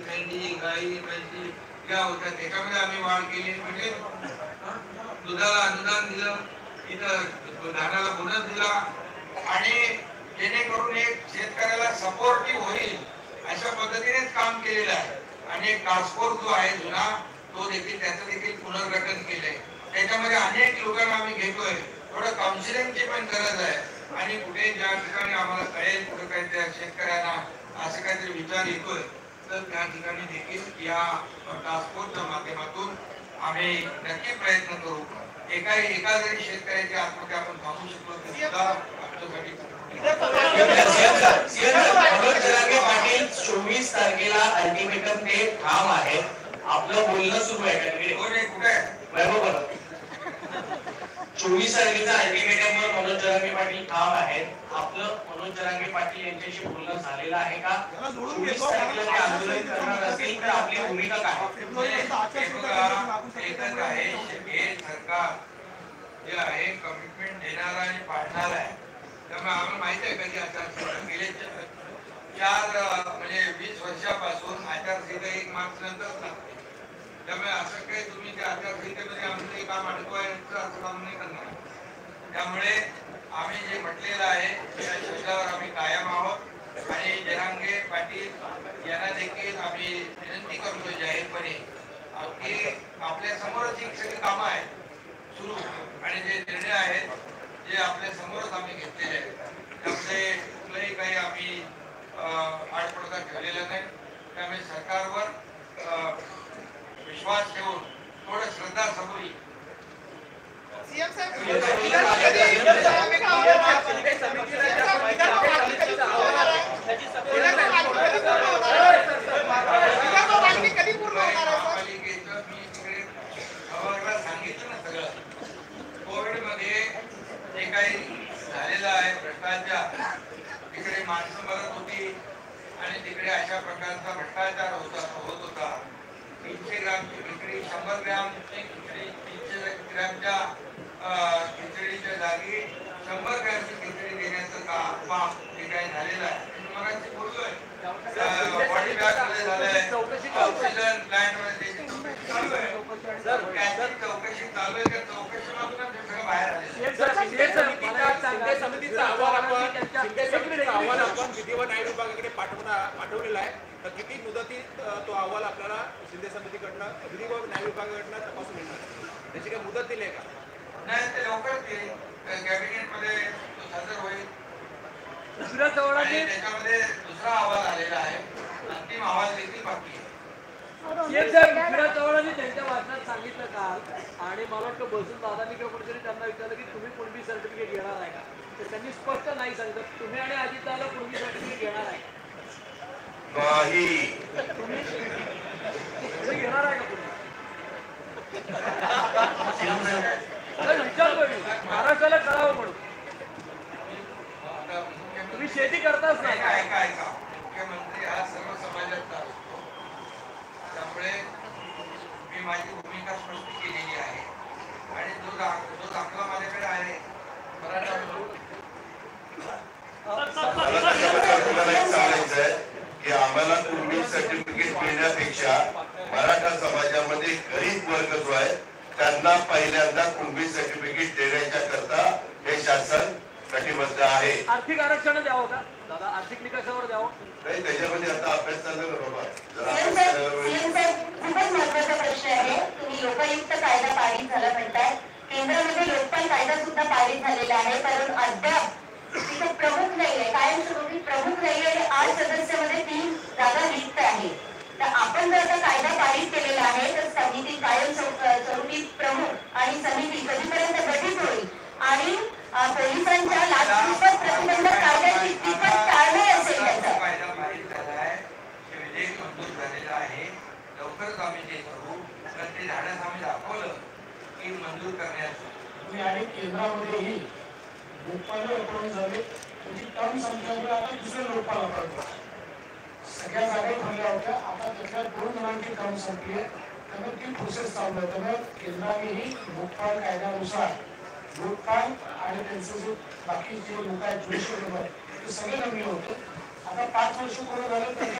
मेंढी गाई म्हशी या होत्या त्याच्यामध्ये आम्ही वाढ केली म्हणजे दुधाला अनुदान दिलं इथं धानाला बोनस दिला आणि जेणेकरून एक शेतकऱ्याला सपोर्टिव्ह होईल अशा पद्धतीनेच काम केलेलं आहे आणि एक टास्क फोर्स जो आहे जुना तो देखील त्याचं देखील पुनर्गठन केलंय त्याच्यामध्ये अनेक लोकांना आम्ही घेतोय थोडं काउन्सिलिंगची पण गरज आहे आणि कुठे ज्या ठिकाणी आम्हाला कळेल कुठे काही त्या शेतकऱ्यांना असं काहीतरी विचार येतोय तर त्या ठिकाणी देखील या टास्क फोर्सच्या माध्यमातून आम्ही नक्की प्रयत्न करू एका जरी शेतकऱ्याची आत्महत्या आपण थांबवू शकलो तर सुद्धा आमच्यासाठी पाटील 24 तारखेला अल्टिमेटम ते ठाम आहे आपलं बोलणं सुरू आहे कुठे बरोबर 24 तारखेचा अल्टिमेटम वर मनोज जरांगे पाटील ठाम आहेत आपलं मनोज जरांगे पाटील यांच्याशी बोलणं झालेलं आहे का 24 तारखेला ते आंदोलन करणार असेल तर आपली भूमिका काय एकच आहे हे सरकार जे आहे कमिटमेंट देणारा आणि पाळणारा आहे त्यामुळे आम्हाला माहिती आहे कधी आचारसंहिता गेले 4 म्हणजे 20 वर्षापासून आचारसंहिता 1 मार्च नंतर लागते त्यामुळे असं काही तुम्ही त्या आचारसंहितेमध्ये आमचं काम अडकवायचं असं काम नाही करणार त्यामुळे आम्ही जे म्हटलेलं आहे त्या शब्दावर आम्ही कायम आहोत आणि जरांगे पाटील यांना देखील आम्ही विनंती करतो जाहीरपणे की आपल्या समोरच ही सगळी कामं आहेत सुरू आणि जे निर्णय आहेत जे आपल्या समोरच आम्ही घेतलेले आहेत त्यामुळे कुठलाही काही आम्ही आडपडदा ठेवलेला नाही त्यामुळे सरकारवर विश्वास ठेवून थोडं श्रद्धा सबुरी सांगितलं ना सगळं कोविड मध्ये जे काही झालेलं आहे भ्रष्टाचार तिकडे माणसं मरत होती आणि तिकडे अशा प्रकारचा भ्रष्टाचार होत होता 300 ग्रामची खिचडी 100 ग्रामची खिचडी 300 ग्रामच्या खिचडीच्या जागी 100 ग्रामची खिचडी देण्याचं काम जे काही झालेलं आहे मगाशी बोललोय बॉडी बॅग मध्ये झालंय ऑक्सिजन प्लांट मध्ये चालू आहे चौकशी चालू आहे त्या चौकशीमधूनच हे सगळं बाहेर आपण विधिवत न्याय विभागाकडे पाठवलेला आहे तर किती मुदतीत तो अहवाल आपल्याला शिंदे समितीकडनं विधिवत न्याय विभागाकडनं तपासून येणार त्याची काही मुदत दिली आहे का नाही ते लवकरच कॅबिनेट मध्ये सादर होईल त्याच्यामध्ये दुसरा अहवाल आलेला आहे अंतिम अहवाल देखील बाकी आहे त्यांच्या वाचनात सांगितलं काल आणि मला वाटतं बसून दादांनी किंवा कोणतरी त्यांना विचारलं की तुम्ही कुणबी सर्टिफिकेट घेणार आहे का तर त्यांनी स्पष्ट नाही सांगितलं तुम्ही आणि अजितदादा कुणबी सर्टिफिकेट घेणार आहे तुम्ही घेणार आहे का तुम्ही विचारतोय महाराष्ट्राला कळावं म्हणून तुम्ही शेती करताच नाही मुख्यमंत्री हा सर्व समाजाचा असतो त्यामुळे मी माझी भूमिका स्पष्ट केलेली आहे आणि जो दाखला माझ्याकडे आहे मराठा की आम्हाला कुणबी सर्टिफिकेट मिळण्यापेक्षा मराठा समाजामध्ये गरीब वर्ग जो आहे त्यांना पहिल्यांदा कुणबी सर्टिफिकेट देण्याच्या करता हे शासन कटिबद्ध आहे आर्थिक आरक्षण द्यावं का दादा आर्थिक निकषावर द्यावं नाही त्याच्यामध्ये आता अभ्यास चालू बरोबर खूपच महत्वाचा प्रश्न आहे तुम्ही लोकायुक्त कायदा पारित झाला म्हणताय केंद्रामध्ये लोकपाल कायदा सुद्धा पारित झालेला आहे कारण अद्याप तिथे प्रमुख नाहीये कायमस्वरूपी प्रमुख नाहीये आणि 8 सदस्यामध्ये 3 जागा रिक्त आहे तर आपण जर आता कायदा पारित केलेला आहे तर समिती कायमस्वरूपी प्रमुख आणि समिती कधीपर्यंत गठीत होईल आणि पोलिसांच्या लाचलुचपत प्रतिबंधक कायद्याची कितपत टाळणे असेल त्याचा कायदा पारित झाला आहे विधेयक मंजूर झालेलं आहे लवकरच आम्ही ते करू तर ते झाल्यास आम्ही दाखवलं की मंजूर करण्याचं आणि केंद्रामध्येही लोकपाल अपॉइंट झाले त्याची टर्म संख्या आता दुसऱ्या लोकपाल अपॉइंट सगळ्या जागा ठरल्या होत्या आता त्यातल्या 2 जणांची टर्म संपली आहे त्यामुळे ती प्रोसेस चालू आहे त्यामुळे केंद्रानेही लोकपाल कायद्यानुसार लोकपाल आणि त्यांचे जे बाकी जे लोक आहेत ज्युडिशियल मेंबर ते सगळे नवीन होते आता 5 वर्ष पूर्ण झाले